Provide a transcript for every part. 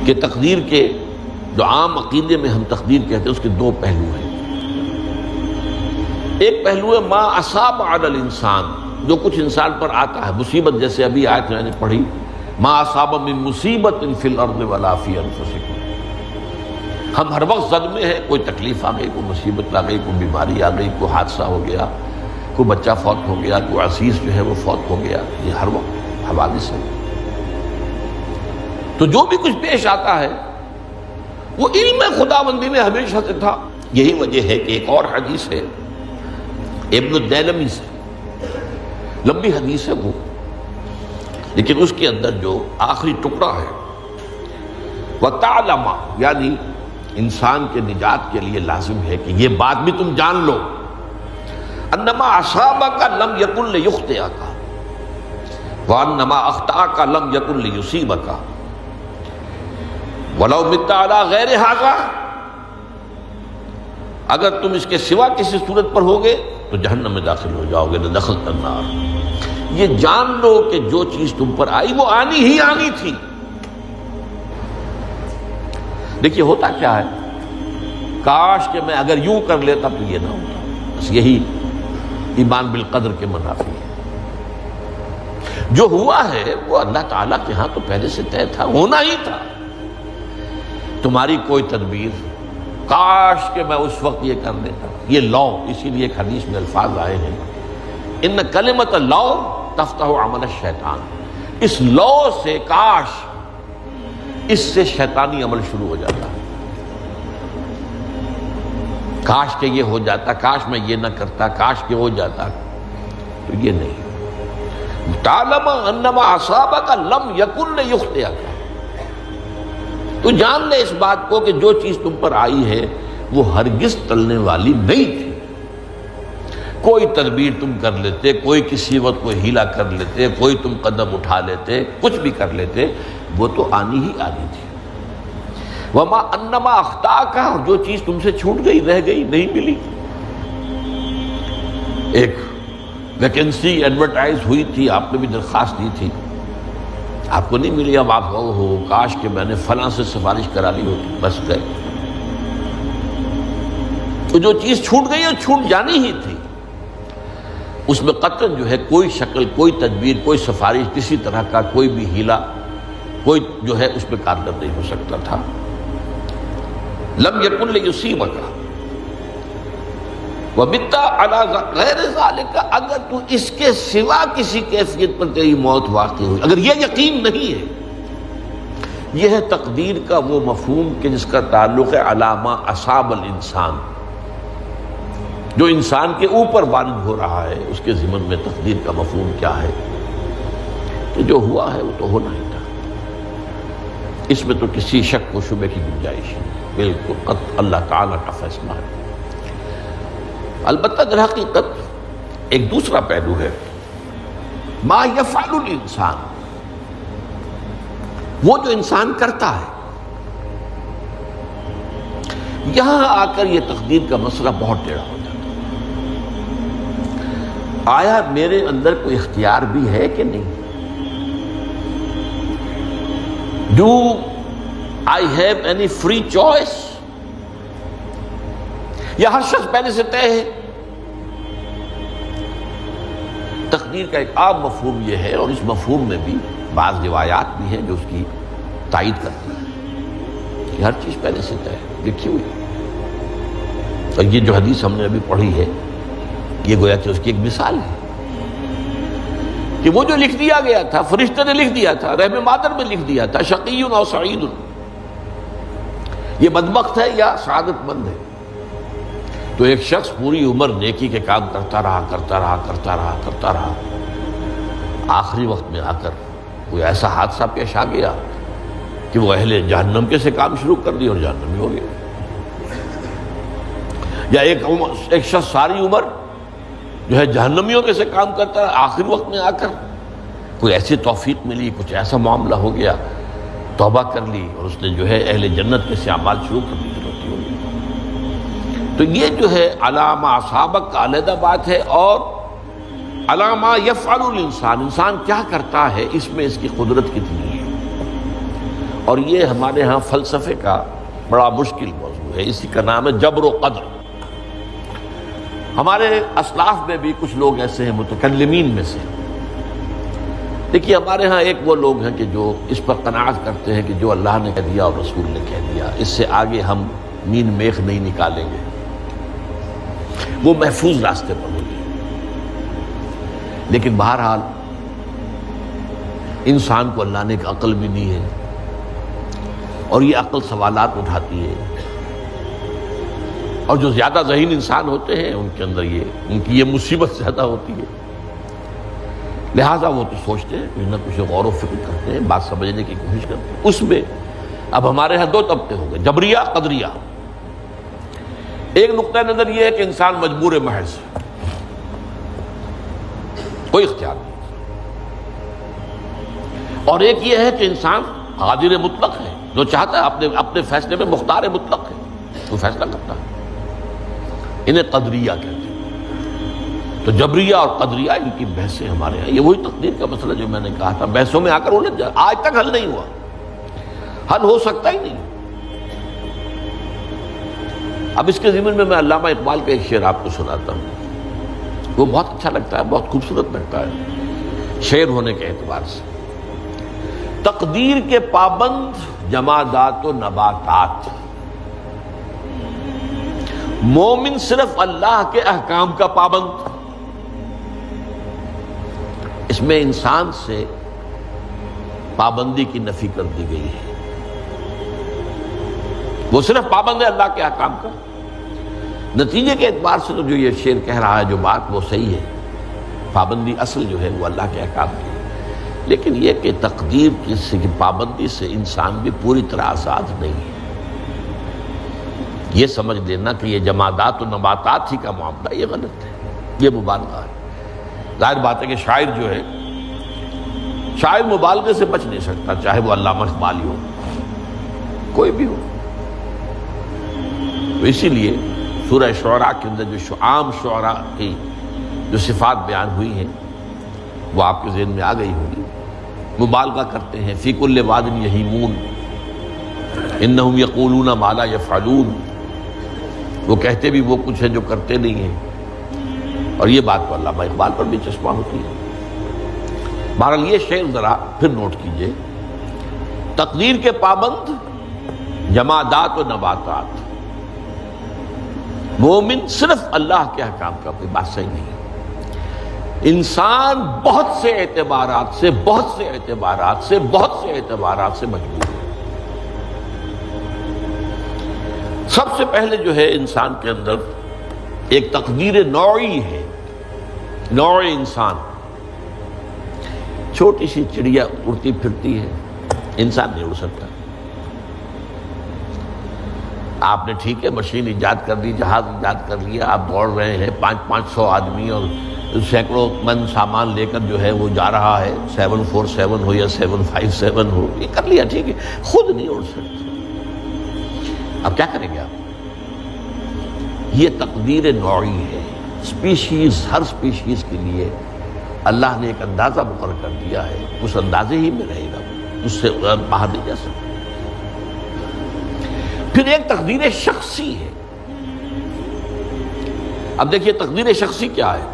کہ تقدیر کے جو عام عقیدے میں ہم تقدیر کہتے ہیں اس کے دو پہلو ہیں۔ ایک پہلو ہے ما اصاب علی الانسان، جو کچھ انسان پر آتا ہے مصیبت، جیسے ابھی آیت میں نے پڑھی ما اصاب من مصیبت فی الارض ولا فی انفسکم۔ ہم ہر وقت زد میں ہیں، کوئی تکلیف آ گئی، کوئی مصیبت آ گئی، کوئی بیماری آ گئی، کوئی حادثہ ہو گیا، کوئی بچہ فوت ہو گیا، کوئی عزیز جو ہے وہ فوت ہو گیا، یہ ہر وقت حوادث ہے۔ تو جو بھی کچھ پیش آتا ہے وہ علم خداوندی میں ہمیشہ سے تھا۔ یہی وجہ ہے کہ ایک اور حدیث ہے ابن الدیلمی سے، لمبی حدیث ہے وہ، لیکن اس کے اندر جو آخری ٹکڑا ہے وَتَعْلَمَ، یعنی انسان کے نجات کے لیے لازم ہے کہ یہ بات بھی تم جان لو انما اصابک لم یکن لیخطئک وانما اخطأک لم یکن لیصیبک وَلَوْ مِتَّ عَلَىٰ غَيْرِ هَذَا، اگر تم اس کے سوا کسی صورت پر ہوگے تو جہنم میں داخل ہو جاؤ گے، دخلت النار۔ یہ جان لو کہ جو چیز تم پر آئی وہ آنی ہی آنی تھی۔ دیکھیے ہوتا کیا ہے، کاش کہ میں اگر یوں کر لیتا تو یہ نہ ہوتا، بس یہی ایمان بالقدر کے منافی ہے۔ جو ہوا ہے وہ اللہ تعالیٰ کے ہاں تو پہلے سے طے تھا، ہونا ہی تھا۔ تمہاری کوئی تدبیر، کاش کہ میں اس وقت یہ کر لیتا، یہ لو، اسی لیے ایک حدیث میں الفاظ آئے ہیں ان کلمۃ لو تفتح عمل الشیطان، اس لو سے، کاش، اس سے شیطانی عمل شروع ہو جاتا، کاش کہ یہ ہو جاتا، کاش میں یہ نہ کرتا، کاش کہ ہو جاتا، تو یہ نہیں۔ تعلم انما اصابک لم یکن لیخطئک، تو جان لے اس بات کو کہ جو چیز تم پر آئی ہے وہ ہرگز ٹلنے والی نہیں تھی۔ کوئی تدبیر تم کر لیتے، کوئی کسی وقت کوئی ہیلا کر لیتے، کوئی تم قدم اٹھا لیتے، کچھ بھی کر لیتے، وہ تو آنی ہی آنی تھی۔ وما انما اخطاک، جو چیز تم سے چھوٹ گئی، رہ گئی، نہیں ملی۔ ایک ویکنسی ایڈورٹائز ہوئی تھی، آپ نے بھی درخواست دی تھی، آپ کو نہیں ملی، اب آپ ہو کاش کہ میں نے فلاں سے سفارش کرا لی ہوتی، بس گئے۔ تو جو چیز چھوٹ گئی وہ چھوٹ جانی ہی تھی، اس میں قطعاً جو ہے کوئی شکل، کوئی تدبیر، کوئی سفارش، کسی طرح کا کوئی بھی ہیلا، کوئی جو ہے اس میں کارگر نہیں ہو سکتا تھا۔ لم یکن لیصیبک وَمِتَّ عَلَىٰ غَيْرِ ذَلِكَ، اگر تو اس کے سوا کسی کیفیت پر تیری موت واقع ہوئی، اگر یہ یقین نہیں ہے، یہ ہے تقدیر کا وہ مفہوم کہ جس کا تعلق ہے علامہ اصاب الانسان، جو انسان کے اوپر وارد ہو رہا ہے، اس کے ضمن میں تقدیر کا مفہوم کیا ہے کہ جو ہوا ہے وہ تو ہونا ہی تھا، اس میں تو کسی شک و شبہ کی گنجائش نہیں، بالکل قطع اللہ تعالیٰ کا فیصلہ ہے۔ البتہ در حقیقت ایک دوسرا پہلو ہے، ما یفعل الانسان، وہ جو انسان کرتا ہے۔ یہاں آ کر یہ تقدیر کا مسئلہ بہت ٹیڑھا ہو جاتا ہے۔ آیا میرے اندر کوئی اختیار بھی ہے کہ نہیں؟ Do I have any free choice؟ یا ہر شخص پہلے سے طے ہے؟ تقدیر کا ایک عام مفہوم یہ ہے، اور اس مفہوم میں بھی بعض روایات بھی ہیں جو اس کی تائید کرتی ہیں کہ ہر چیز پہلے سے طے ہے، لکھی ہوئی۔ اور یہ جو حدیث ہم نے ابھی پڑھی ہے، یہ گویا کہ اس کی ایک مثال ہے کہ وہ جو لکھ دیا گیا تھا، فرشتے نے لکھ دیا تھا، رحم مادر میں لکھ دیا تھا، شقی او سعید، یہ بدبخت ہے یا سعادت مند ہے۔ تو ایک شخص پوری عمر نیکی کے کام کرتا رہا، آخری وقت میں آ کر کوئی ایسا حادثہ پیش آ گیا کہ وہ اہل جہنم کے سے کام شروع کر دی اور جہنمی ہو گیا۔ یا ایک شخص ساری عمر جو ہے جہنمیوں کے سے کام کرتا رہا، آخری وقت میں آ کر کوئی ایسی توفیق ملی، کچھ ایسا معاملہ ہو گیا، توبہ کر لی اور اس نے جو ہے اہل جنت کے سے اعمال شروع کر دی۔ تو یہ جو ہے علامہ اصابک کا علیحدہ بات ہے، اور علامہ یفعل الانسان، انسان کیا کرتا ہے، اس میں اس کی قدرت کتنی ہے، اور یہ ہمارے ہاں فلسفے کا بڑا مشکل موضوع ہے، اسی کا نام ہے جبر و قدر۔ ہمارے اسلاف میں بھی کچھ لوگ ایسے ہیں متکلمین میں سے، دیکھیے ہمارے ہاں ایک وہ لوگ ہیں کہ جو اس پر قناعت کرتے ہیں کہ جو اللہ نے کہہ دیا اور رسول نے کہہ دیا، اس سے آگے ہم مین میخ نہیں نکالیں گے، وہ محفوظ راستے پر ہوگی۔ لیکن بہرحال انسان کو اللہ نے ایک عقل بھی دی ہے، اور یہ عقل سوالات اٹھاتی ہے، اور جو زیادہ ذہین انسان ہوتے ہیں ان کے اندر ان کی یہ مصیبت زیادہ ہوتی ہے، لہٰذا وہ تو سوچتے ہیں، کچھ نہ کچھ غور و فکر کرتے ہیں، بات سمجھنے کی کوشش کرتے ہیں۔ اس میں اب ہمارے ہاں دو طبقے ہو گئے، جبریہ قدریہ۔ ایک نقطہ نظر یہ ہے کہ انسان مجبور محض، کوئی اختیار نہیں، اور ایک یہ ہے کہ انسان قادر مطلق ہے، جو چاہتا ہے اپنے فیصلے میں مختار مطلق ہے، وہ فیصلہ کرتا ہے۔ انہیں قدریہ کہتے ہیں۔ تو جبریہ اور قدریہ ان کی بحثیں ہمارے یہاں، یہ وہی تقدیر کا مسئلہ جو میں نے کہا تھا، بحثوں میں آ کر الجھ جائے، آج تک حل نہیں ہوا، حل ہو سکتا ہی نہیں۔ اب اس کے ضمن میں علامہ اقبال کا ایک شعر آپ کو سناتا ہوں، وہ بہت اچھا لگتا ہے، بہت خوبصورت لگتا ہے شعر ہونے کے اعتبار سے۔ تقدیر کے پابند جمادات و نباتات، مومن صرف اللہ کے احکام کا پابند۔ اس میں انسان سے پابندی کی نفی کر دی گئی ہے، وہ صرف پابند ہے اللہ کے احکام کا۔ نتیجے کے اعتبار سے تو جو یہ شعر کہہ رہا ہے، جو بات وہ صحیح ہے، پابندی اصل جو ہے وہ اللہ کے احکام کی ہے، لیکن یہ کہ تقدیر کی پابندی سے انسان بھی پوری طرح آزاد نہیں ہے۔ یہ سمجھ لینا کہ یہ جمادات و نباتات ہی کا معاملہ، یہ غلط ہے، یہ مبالغہ ہے۔ ظاہر بات ہے کہ شاعر جو ہے، شاعر مبالغے سے بچ نہیں سکتا، چاہے وہ علامہ اقبالی ہو، کوئی بھی ہو۔ تو اسی لیے سورہ شعراء کے اندر جو عام شعراء کی جو صفات بیان ہوئی ہیں وہ آپ کے ذہن میں آ گئی ہوگی۔ مبالغہ کرتے ہیں، فی کل واد یہیمون انہم یقولون ما لا یفعلون، وہ کہتے بھی وہ کچھ ہے جو کرتے نہیں ہیں، اور یہ بات تو علامہ اقبال پر بھی چشمہ ہوتی ہے۔ بہرحال یہ شعر ذرا پھر نوٹ کیجئے، تقدیر کے پابند جمادات و نباتات، مومن صرف اللہ کے احکام کا، کوئی بات صحیح نہیں۔ انسان بہت سے اعتبارات سے مجبور ہے۔ سب سے پہلے جو ہے انسان کے اندر ایک تقدیر نوعی ہے، نوع انسان۔ چھوٹی سی چڑیا اڑتی پھرتی ہے، انسان نہیں اڑ سکتا۔ آپ نے ٹھیک ہے مشین ایجاد کر دی، جہاز ایجاد کر لیا، آپ دوڑ رہے ہیں، 500 آدمی اور سینکڑوں من سامان لے کر جو ہے وہ جا رہا ہے، 747 ہو یا 757 ہو، یہ کر لیا ٹھیک ہے، خود نہیں اڑ سکتے۔ اب کیا کریں گے آپ؟ یہ تقدیر نوعی ہے، سپیشیز، ہر سپیشیز کے لیے اللہ نے ایک اندازہ مقرر کر دیا ہے، اس اندازے ہی میں رہے گا، اس سے باہر نہیں جا سکتا۔ پھر ایک تقدیر شخصی ہے۔ اب دیکھیے تقدیر شخصی کیا ہے؟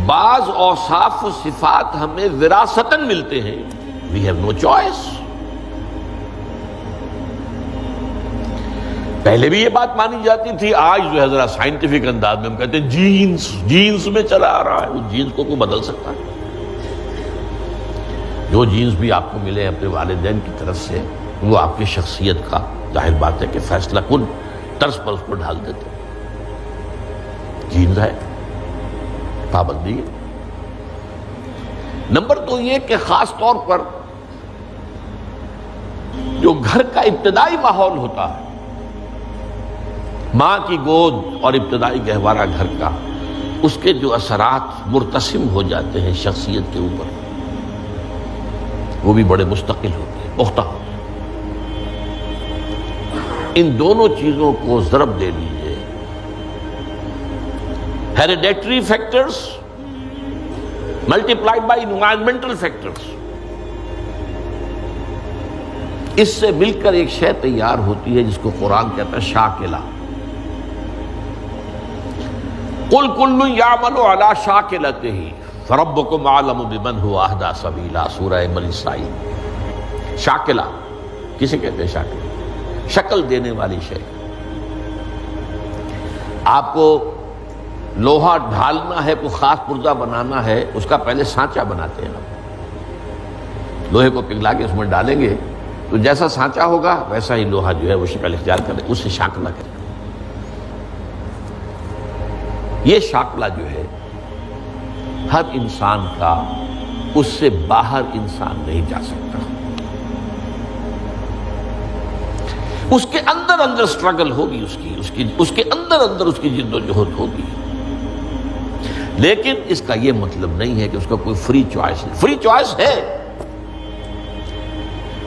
بعض اوصاف و صفات ہمیں وراثتاً ملتے ہیں، we have no choice۔ پہلے بھی یہ بات مانی جاتی تھی، آج جو ہے ذرا سائنٹیفک انداز میں ہم کہتے ہیں جینز میں چلا آ رہا ہے۔ وہ جینز کو کوئی بدل سکتا ہے؟ جو جینز بھی آپ کو ملے اپنے والدین کی طرف سے، وہ آپ کی شخصیت کا ظاہر بات ہے کہ فیصلہ کن طرز پر اس کو ڈھال دیتے ہیں۔ جینز ہے، پابندی ہے۔ نمبر دو یہ کہ خاص طور پر جو گھر کا ابتدائی ماحول ہوتا ہے، ماں کی گود اور ابتدائی گہوارہ گھر کا، اس کے جو اثرات مرتسم ہو جاتے ہیں شخصیت کے اوپر، وہ بھی بڑے مستقل ہوتے ہیں، پختہ ہوتے ہیں۔ ان دونوں چیزوں کو ضرب دے لیجئے، hereditary factors multiplied by environmental factors, اس سے مل کر ایک شے تیار ہوتی ہے جس کو قرآن کہتا ہے شاکلہ۔ قل کل یعمل علی شاکلتہ فربکم اعلم بمن هو اہدی سبیلا، سورہ بنی اسرائیل۔ شاکلہ کسے کہتے ہیں؟ شاکلہ شکل دینے والی شے۔ آپ کو لوہا ڈھالنا ہے، کوئی خاص پرزہ بنانا ہے، اس کا پہلے سانچہ بناتے ہیں ہم۔ لوہے کو پگھلا کے اس میں ڈالیں گے تو جیسا سانچہ ہوگا ویسا ہی لوہا جو ہے وہ شکل اختیار کرے، اس سے شاکلہ کرے۔ یہ شاکلہ جو ہے ہر انسان کا، اس سے باہر انسان نہیں جا سکتا۔ اس کے اندر سٹرگل ہوگی، اس کے اندر اس کی جد و جہد ہوگی، لیکن اس کا یہ مطلب نہیں ہے کہ اس کا کوئی فری چوائس ہے۔ فری چوائس ہے،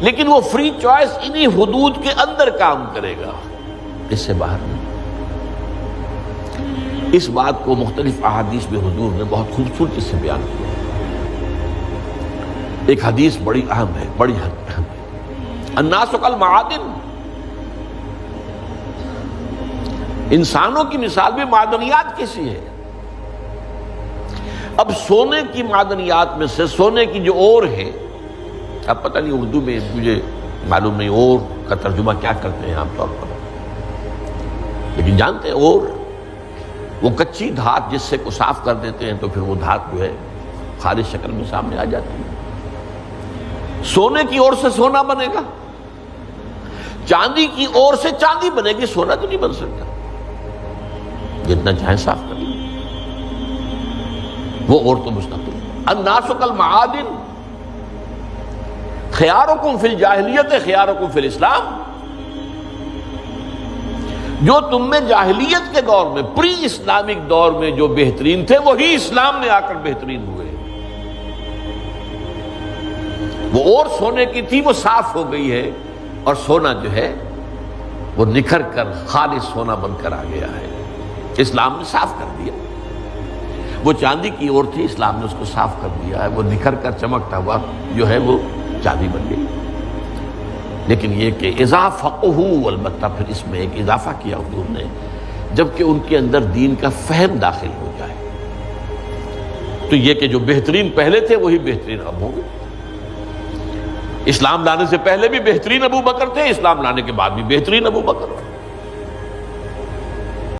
لیکن وہ فری چوائس انہی حدود کے اندر کام کرے گا، اس سے باہر نہیں۔ اس بات کو مختلف احادیث میں حضور نے بہت خوبصورتی سے بیان کیا۔ ایک حدیث بڑی اہم ہے، بڑی اہم ہے۔ الناس کالمعادن، انسانوں کی مثال بھی معدنیات کیسی ہے۔ اب سونے کی معدنیات میں سے سونے کی جو اور ہے، اب پتہ نہیں اردو میں مجھے معلوم نہیں اور کا ترجمہ کیا کرتے ہیں عام طور پر، لیکن جانتے ہیں اور وہ کچی دھات جس سے کو صاف کر دیتے ہیں تو پھر وہ دھات جو ہے خالص شکل میں سامنے آ جاتی ہے۔ سونے کی اور سے سونا بنے گا، چاندی کی اور سے چاندی بنے گی، سونا تو نہیں بن سکتا، جتنا چاہے صاف کر لیں، وہ اور تو مستقل ہے۔ الناس کالمعادن خیارکم فی الجاہلیت خیارکم فی الاسلام، جو تم میں جاہلیت کے دور میں، پری اسلامک دور میں جو بہترین تھے وہی اسلام میں آ کر بہترین ہوئے۔ وہ اور سونے کی تھی وہ صاف ہو گئی ہے، اور سونا جو ہے وہ نکھر کر خالص سونا بن کر آ گیا ہے، اسلام نے صاف کر دیا۔ وہ چاندی کی اور تھی، اسلام نے اس کو صاف کر دیا ہے، وہ نکھر کر چمکتا ہوا جو ہے وہ چاندی بن گئی۔ لیکن یہ کہ اذا فقہوا، البتہ پھر اس میں ایک اضافہ کیا حضور نے، جبکہ ان کے اندر دین کا فہم داخل ہو جائے تو یہ کہ جو بہترین پہلے تھے وہی بہترین اب ہوں گے۔ اسلام لانے سے پہلے بھی بہترین ابو بکر تھے، اسلام لانے کے بعد بھی بہترین ابو بکر۔